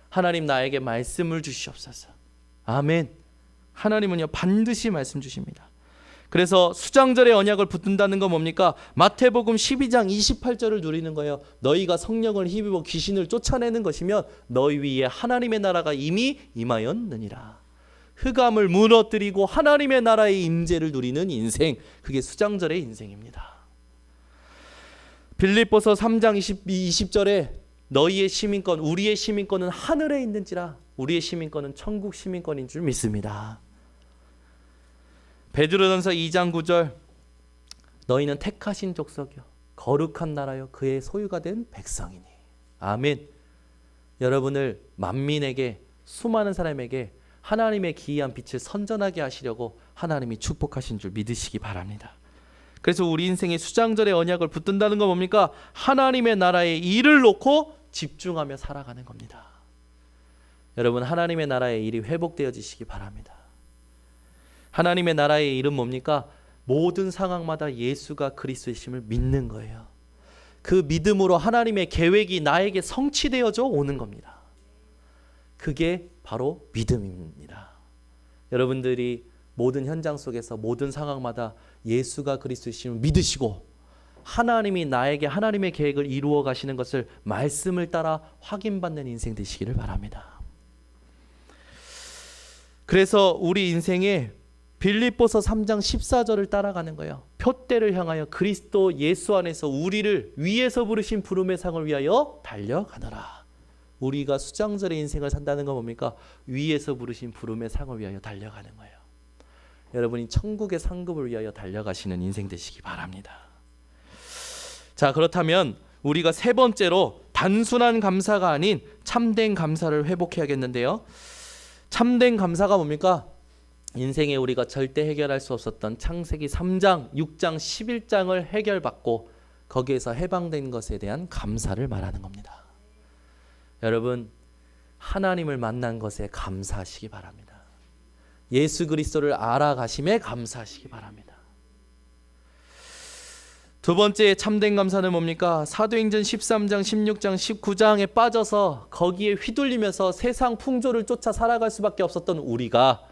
하나님 나에게 말씀을 주시옵소서. 아멘. 하나님은요 반드시 말씀 주십니다. 그래서 수장절의 언약을 붙든다는 건 뭡니까? 마태복음 12장 28절을 누리는 거예요. 너희가 성령을 힘입어 귀신을 쫓아내는 것이면 너희 위에 하나님의 나라가 이미 임하였느니라. 흑암을 무너뜨리고 하나님의 나라의 임재를 누리는 인생, 그게 수장절의 인생입니다. 빌립보서 3장 20절에 너희의 시민권, 우리의 시민권은 하늘에 있는지라. 우리의 시민권은 천국 시민권인 줄 믿습니다. 베드로전서 2장 9절 너희는 택하신 족속이요 거룩한 나라요 그의 소유가 된 백성이니. 아멘. 여러분을 만민에게, 수많은 사람에게 하나님의 기이한 빛을 선전하게 하시려고 하나님이 축복하신 줄 믿으시기 바랍니다. 그래서 우리 인생의 수장절의 언약을 붙든다는 건 뭡니까? 하나님의 나라의 일을 놓고 집중하며 살아가는 겁니다. 여러분, 하나님의 나라의 일이 회복되어지시기 바랍니다. 하나님의 나라의 일은 뭡니까? 모든 상황마다 예수가 그리스도이심을 믿는 거예요. 그 믿음으로 하나님의 계획이 나에게 성취되어져 오는 겁니다. 그게 바로 믿음입니다. 여러분들이 모든 현장 속에서 모든 상황마다 예수가 그리스도이심을 믿으시고 하나님이 나에게 하나님의 계획을 이루어 가시는 것을 말씀을 따라 확인받는 인생 되시기를 바랍니다. 그래서 우리 인생에 빌립보서 3장 14절을 따라가는 거예요. 표대를 향하여 그리스도 예수 안에서 우리를 위에서 부르신 부름의 상을 위하여 달려가노라. 우리가 수장절의 인생을 산다는 건 뭡니까? 위에서 부르신 부름의 상을 위하여 달려가는 거예요. 여러분이 천국의 상급을 위하여 달려가시는 인생 되시기 바랍니다. 자, 그렇다면 우리가 세 번째로 단순한 감사가 아닌 참된 감사를 회복해야겠는데요. 참된 감사가 뭡니까? 인생에 우리가 절대 해결할 수 없었던 창세기 3장, 6장, 11장을 해결받고 거기에서 해방된 것에 대한 감사를 말하는 겁니다. 여러분, 하나님을 만난 것에 감사하시기 바랍니다. 예수 그리스도를 알아가심에 감사하시기 바랍니다. 두 번째 참된 감사는 뭡니까? 사도행전 13장, 16장, 19장에 빠져서 거기에 휘둘리면서 세상 풍조를 쫓아 살아갈 수밖에 없었던 우리가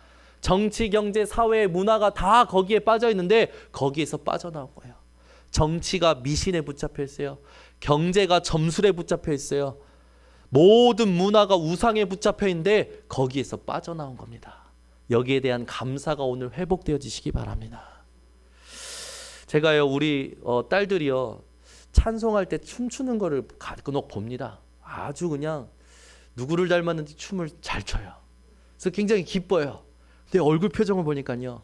정치, 경제, 사회, 문화가 다 거기에 빠져 있는데 거기에서 빠져나온 거예요. 정치가 미신에 붙잡혀 있어요. 경제가 점술에 붙잡혀 있어요. 모든 문화가 우상에 붙잡혀 있는데 거기에서 빠져나온 겁니다. 여기에 대한 감사가 오늘 회복되어지시기 바랍니다. 제가요, 우리 딸들이요, 찬송할 때 춤추는 거를 간혹 봅니다. 아주 그냥 누구를 닮았는지 춤을 잘 춰요. 그래서 굉장히 기뻐요. 근데 얼굴 표정을 보니까요,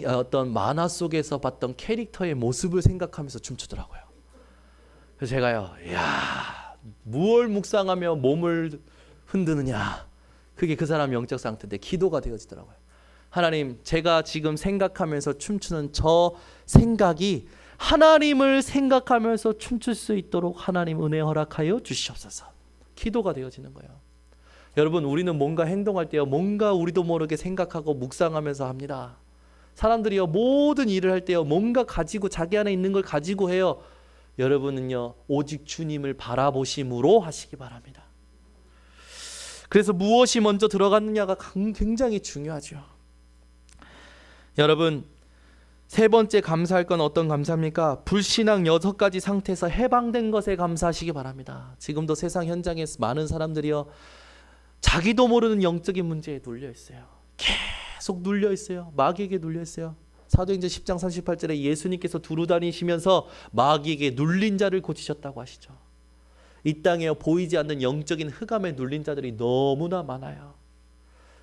어떤 만화 속에서 봤던 캐릭터의 모습을 생각하면서 춤추더라고요. 그래서 제가요, 야, 무얼 묵상하며 몸을 흔드느냐, 그게 그 사람 영적 상태인데 기도가 되어지더라고요. 하나님, 제가 지금 생각하면서 춤추는 저 생각이 하나님을 생각하면서 춤출 수 있도록 하나님 은혜 허락하여 주시옵소서. 기도가 되어지는 거예요. 여러분, 우리는 뭔가 행동할 때요, 뭔가 우리도 모르게 생각하고 묵상하면서 합니다. 사람들이요, 모든 일을 할 때요, 뭔가 가지고 자기 안에 있는 걸 가지고 해요. 여러분은요, 오직 주님을 바라보심으로 하시기 바랍니다. 그래서 무엇이 먼저 들어갔느냐가 굉장히 중요하죠. 여러분, 세 번째 감사할 건 어떤 감사입니까? 불신앙 6가지 상태에서 해방된 것에 감사하시기 바랍니다. 지금도 세상 현장에 많은 사람들이요, 자기도 모르는 영적인 문제에 눌려 있어요. 계속 눌려 있어요. 마귀에게 눌려 있어요. 사도행전 10장 38절에 예수님께서 두루 다니시면서 마귀에게 눌린 자를 고치셨다고 하시죠. 이 땅에 보이지 않는 영적인 흑암에 눌린 자들이 너무나 많아요.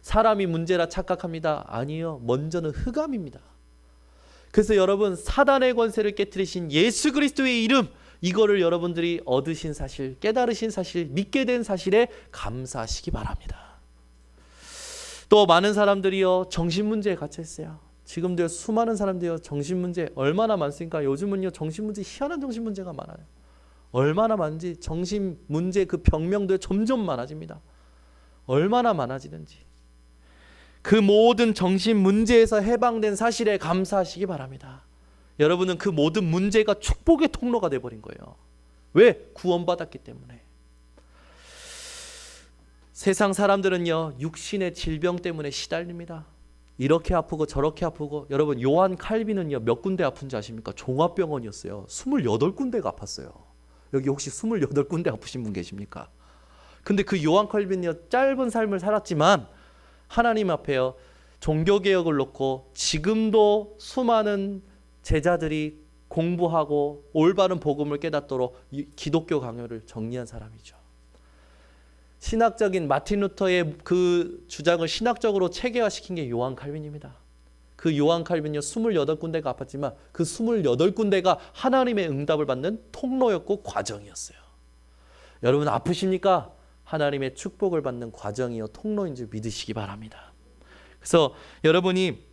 사람이 문제라 착각합니다. 아니요, 먼저는 흑암입니다. 그래서 여러분, 사단의 권세를 깨뜨리신 예수 그리스도의 이름, 이거를 여러분들이 얻으신 사실, 깨달으신 사실, 믿게 된 사실에 감사하시기 바랍니다. 또 많은 사람들이요, 정신문제에 갇혀 있어요. 지금도 수많은 사람들이요, 정신문제 얼마나 많습니까? 요즘은요, 정신문제, 희한한 정신문제가 많아요. 얼마나 많은지, 정신문제 그 병명도 점점 많아집니다. 얼마나 많아지는지. 그 모든 정신 문제에서 해방된 사실에 감사하시기 바랍니다. 여러분은 그 모든 문제가 축복의 통로가 되어버린 거예요. 왜? 구원받았기 때문에. 세상 사람들은요, 육신의 질병 때문에 시달립니다. 이렇게 아프고 저렇게 아프고. 여러분 요한 칼빈은요 몇 군데 아픈지 아십니까? 종합병원이었어요. 28군데가 아팠어요. 여기 혹시 28군데 아프신 분 계십니까? 근데 그 요한 칼빈이요 짧은 삶을 살았지만 하나님 앞에요 종교개혁을 놓고 지금도 수많은 제자들이 공부하고 올바른 복음을 깨닫도록 기독교 강요를 정리한 사람이죠. 신학적인 마틴 루터의 그 주장을 신학적으로 체계화시킨 게 요한 칼빈입니다. 그 요한 칼빈이요 28군데가 아팠지만 그 28군데가 하나님의 응답을 받는 통로였고 과정이었어요. 여러분 아프십니까? 하나님의 축복을 받는 과정이요 통로인 줄 믿으시기 바랍니다. 그래서 여러분이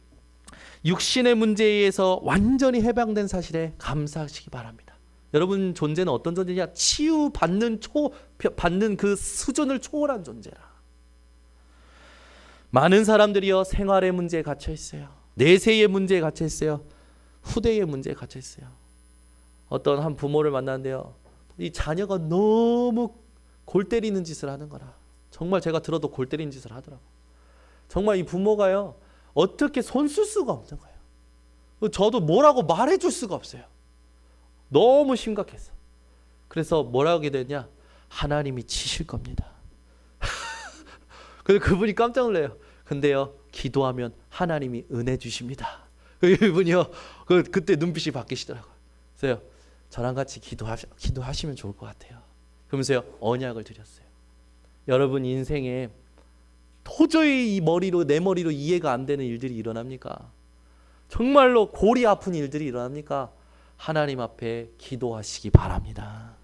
육신의 문제에 의해서 완전히 해방된 사실에 감사하시기 바랍니다. 여러분 존재는 어떤 존재냐? 치유받는 받는 그 수준을 초월한 존재라. 많은 사람들이요 생활의 문제에 갇혀 있어요. 내세의 문제에 갇혀 있어요. 후대의 문제에 갇혀 있어요. 어떤 한 부모를 만났는데요. 이 자녀가 너무 골 때리는 짓을 하는 거라. 정말 제가 들어도 골 때리는 짓을 하더라고. 정말 이 부모가요. 어떻게 손 쓸 수가 없는 거예요. 저도 뭐라고 말해줄 수가 없어요. 너무 심각했어. 그래서 뭐라고 하게 되냐? 하나님이 치실 겁니다. 근데 그분이 깜짝 놀래요. 근데요, 기도하면 하나님이 은혜 주십니다. 이분이요, 그때 눈빛이 바뀌시더라고요. 그래서 저랑 같이 기도하시면 좋을 것 같아요. 그러면서요, 언약을 드렸어요. 여러분 인생에 도저히 내 머리로 이해가 안 되는 일들이 일어납니까? 정말로 골이 아픈 일들이 일어납니까? 하나님 앞에 기도하시기 바랍니다.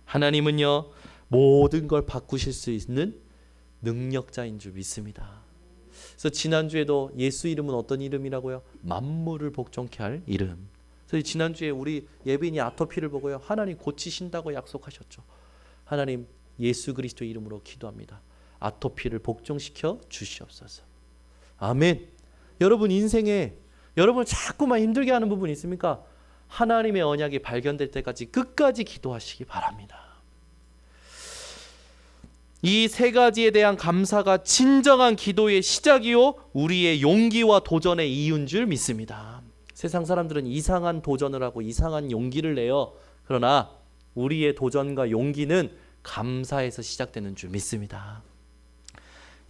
하나님은요 모든 걸 바꾸실 수 있는 능력자인 줄 믿습니다. 그래서 지난주에도 예수 이름은 어떤 이름이라고요? 만물을 복종케 할 이름. 그래서 지난주에 우리 예빈이 아토피를 보고요 하나님 고치신다고 약속하셨죠. 하나님 예수 그리스도 이름으로 기도합니다. 아토피를 복종시켜 주시옵소서. 아멘. 여러분 인생에 여러분을 자꾸만 힘들게 하는 부분이 있습니까? 하나님의 언약이 발견될 때까지 끝까지 기도하시기 바랍니다. 이 세 가지에 대한 감사가 진정한 기도의 시작이요 우리의 용기와 도전의 이유인 줄 믿습니다. 세상 사람들은 이상한 도전을 하고 이상한 용기를 내요. 그러나 우리의 도전과 용기는 감사에서 시작되는 줄 믿습니다.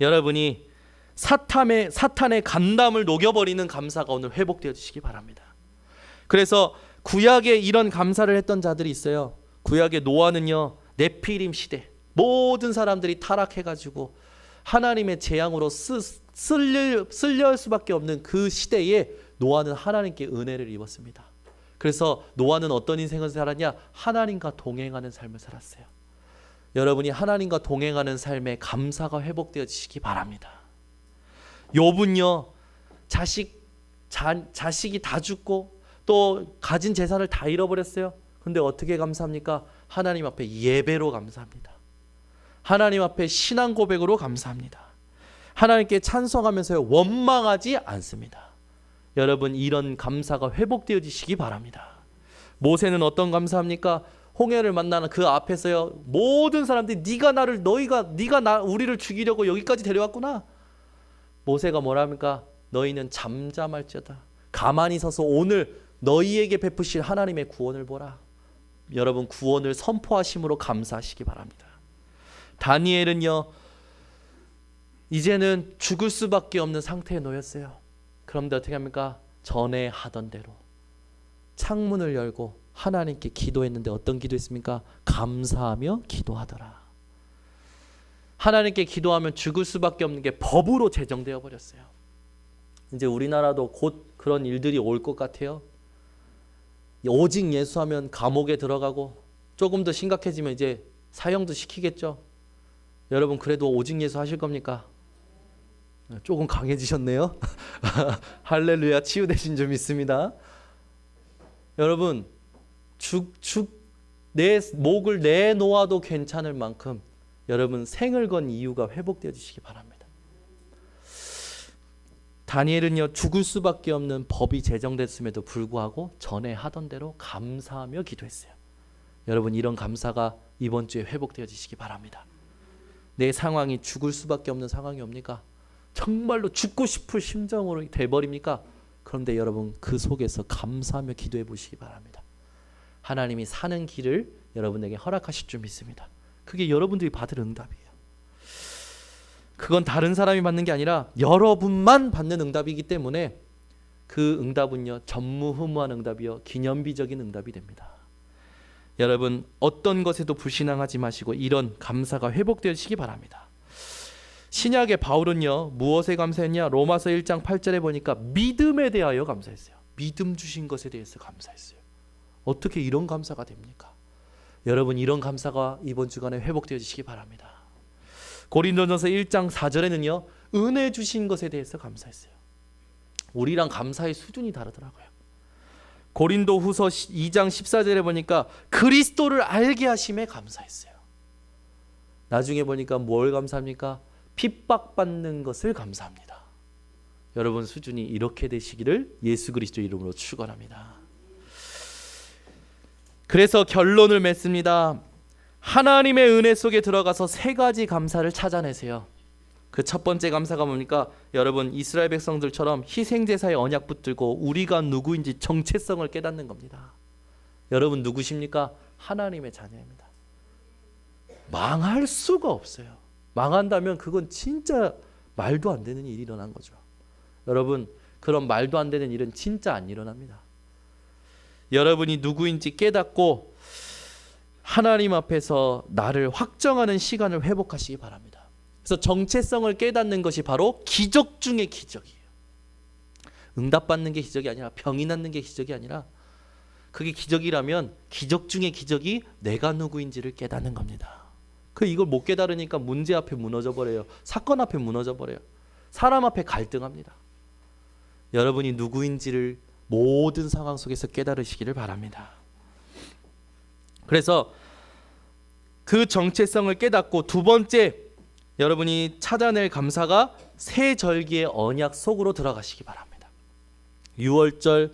여러분이 사탄의 간담을 녹여버리는 감사가 오늘 회복되어지시기 바랍니다. 그래서 구약에 이런 감사를 했던 자들이 있어요. 구약의 노아는요 네피림 시대 모든 사람들이 타락해가지고 하나님의 재앙으로 쓸려 수밖에 없는 그 시대에 노아는 하나님께 은혜를 입었습니다. 그래서 노아는 어떤 인생을 살았냐? 하나님과 동행하는 삶을 살았어요. 여러분이 하나님과 동행하는 삶에 감사가 회복되어지시기 바랍니다. 욥은요 자식이 다 죽고 또 가진 재산을 다 잃어버렸어요. 근데 어떻게 감사합니까? 하나님 앞에 예배로 감사합니다. 하나님 앞에 신앙 고백으로 감사합니다. 하나님께 찬송하면서요 원망하지 않습니다. 여러분 이런 감사가 회복되어지시기 바랍니다. 모세는 어떤 감사합니까? 홍해를 만나는 그 앞에서요 모든 사람들이 네가 우리를 죽이려고 여기까지 데려왔구나. 모세가 뭐라 합니까? 너희는 잠잠할지어다. 가만히 서서 오늘 너희에게 베푸실 하나님의 구원을 보라. 여러분 구원을 선포하심으로 감사하시기 바랍니다. 다니엘은요 이제는 죽을 수밖에 없는 상태에 놓였어요. 그런데 어떻게 합니까? 전에 하던 대로 창문을 열고 하나님께 기도했는데 어떤 기도했습니까? 감사하며 기도하더라. 하나님께 기도하면 죽을 수밖에 없는 게 법으로 제정되어 버렸어요. 이제 우리나라도 곧 그런 일들이 올 것 같아요. 오직 예수하면 감옥에 들어가고 조금 더 심각해지면 이제 사형도 시키겠죠. 여러분 그래도 오직 예수 하실 겁니까? 조금 강해지셨네요. 할렐루야, 치유되신 줄 믿습니다. 여러분 내 목을 내놓아도 괜찮을 만큼 여러분 생을 건 이유가 회복되어지시기 바랍니다. 다니엘은요 죽을 수밖에 없는 법이 제정됐음에도 불구하고 전에 하던 대로 감사하며 기도했어요. 여러분 이런 감사가 이번 주에 회복되어지시기 바랍니다. 내 상황이 죽을 수밖에 없는 상황이 옵니까? 정말로 죽고 싶을 심정으로 돼버립니까? 그런데 여러분 그 속에서 감사하며 기도해 보시기 바랍니다. 하나님이 사는 길을 여러분에게 허락하실 줄 믿습니다. 그게 여러분들이 받을 응답이에요. 그건 다른 사람이 받는 게 아니라 여러분만 받는 응답이기 때문에 그 응답은요 전무후무한 응답이요 기념비적인 응답이 됩니다. 여러분 어떤 것에도 불신앙하지 마시고 이런 감사가 회복되시기 바랍니다. 신약의 바울은요 무엇에 감사했냐? 로마서 1장 8절에 보니까 믿음에 대하여 감사했어요. 믿음 주신 것에 대해서 감사했어요. 어떻게 이런 감사가 됩니까? 여러분 이런 감사가 이번 주간에 회복되어지시기 바랍니다. 고린도전서 1장 4절에는요 은혜 주신 것에 대해서 감사했어요. 우리랑 감사의 수준이 다르더라고요. 고린도 후서 2장 14절에 보니까 그리스도를 알게 하심에 감사했어요. 나중에 보니까 뭘 감사합니까? 핍박받는 것을 감사합니다. 여러분 수준이 이렇게 되시기를 예수 그리스도 이름으로 축원합니다. 그래서 결론을 맺습니다. 하나님의 은혜 속에 들어가서 세 가지 감사를 찾아내세요. 그 첫 번째 감사가 뭡니까? 여러분 이스라엘 백성들처럼 희생제사의 언약 붙들고 우리가 누구인지 정체성을 깨닫는 겁니다. 여러분 누구십니까? 하나님의 자녀입니다. 망할 수가 없어요. 망한다면 그건 진짜 말도 안 되는 일이 일어난 거죠. 여러분 그런 말도 안 되는 일은 진짜 안 일어납니다. 여러분이 누구인지 깨닫고 하나님 앞에서 나를 확정하는 시간을 회복하시기 바랍니다. 그래서 정체성을 깨닫는 것이 바로 기적 중의 기적이에요. 응답받는 게 기적이 아니라 병이 낫는 게 기적이 아니라 그게 기적이라면 기적 중의 기적이 내가 누구인지를 깨닫는 겁니다. 이걸 못 깨달으니까 문제 앞에 무너져 버려요. 사건 앞에 무너져 버려요. 사람 앞에 갈등합니다. 여러분이 누구인지를 모든 상황 속에서 깨달으시기를 바랍니다. 그래서 그 정체성을 깨닫고 두 번째 여러분이 찾아낼 감사가 새 절기의 언약 속으로 들어가시기 바랍니다. 유월절,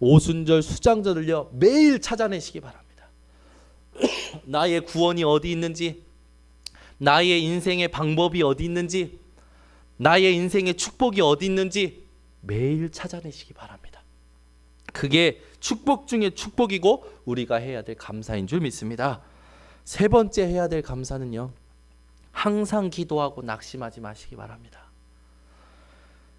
오순절, 수장절을요 매일 찾아내시기 바랍니다. 나의 구원이 어디 있는지, 나의 인생의 방법이 어디 있는지, 나의 인생의 축복이 어디 있는지 매일 찾아내시기 바랍니다. 그게 축복 중에 축복이고 우리가 해야 될 감사인 줄 믿습니다. 세 번째 해야 될 감사는요, 항상 기도하고 낙심하지 마시기 바랍니다.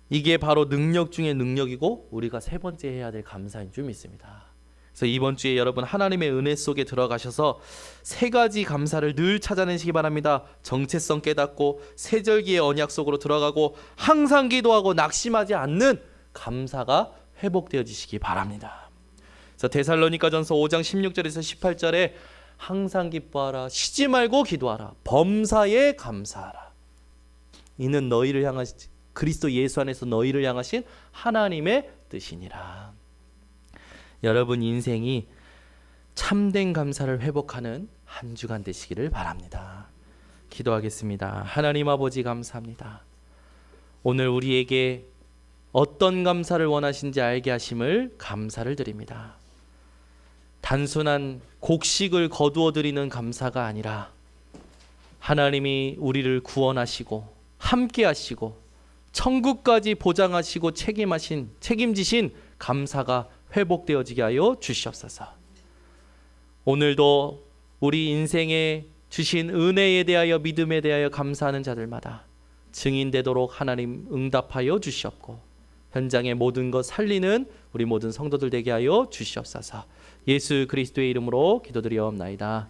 이게 바로 능력 중에 능력이고 우리가 세 번째 해야 될 감사인 줄 믿습니다. 그래서 이번 주에 여러분 하나님의 은혜 속에 들어가셔서 세 가지 감사를 늘 찾아내시기 바랍니다. 정체성 깨닫고 새절기의 언약 속으로 들어가고 항상 기도하고 낙심하지 않는 감사가 회복되어지시기 바랍니다. 그래서 데살로니가전서 5장 16절에서 18절에 항상 기뻐하라, 쉬지 말고 기도하라, 범사에 감사하라. 이는 너희를 향하신 그리스도 예수 안에서 너희를 향하신 하나님의 뜻이니라. 여러분 인생이 참된 감사를 회복하는 한 주간 되시기를 바랍니다. 기도하겠습니다. 하나님 아버지 감사합니다. 오늘 우리에게 어떤 감사를 원하신지 알게 하심을 감사를 드립니다. 단순한 곡식을 거두어 드리는 감사가 아니라 하나님이 우리를 구원하시고 함께 하시고 천국까지 보장하시고 책임지신 감사가 회복되어지게 하여 주시옵소서. 오늘도 우리 인생에 주신 은혜에 대하여 믿음에 대하여 감사하는 자들마다 증인되도록 하나님 응답하여 주시옵고 현장의 모든 것 살리는 우리 모든 성도들 되게 하여 주시옵소서. 예수 그리스도의 이름으로 기도드리옵나이다.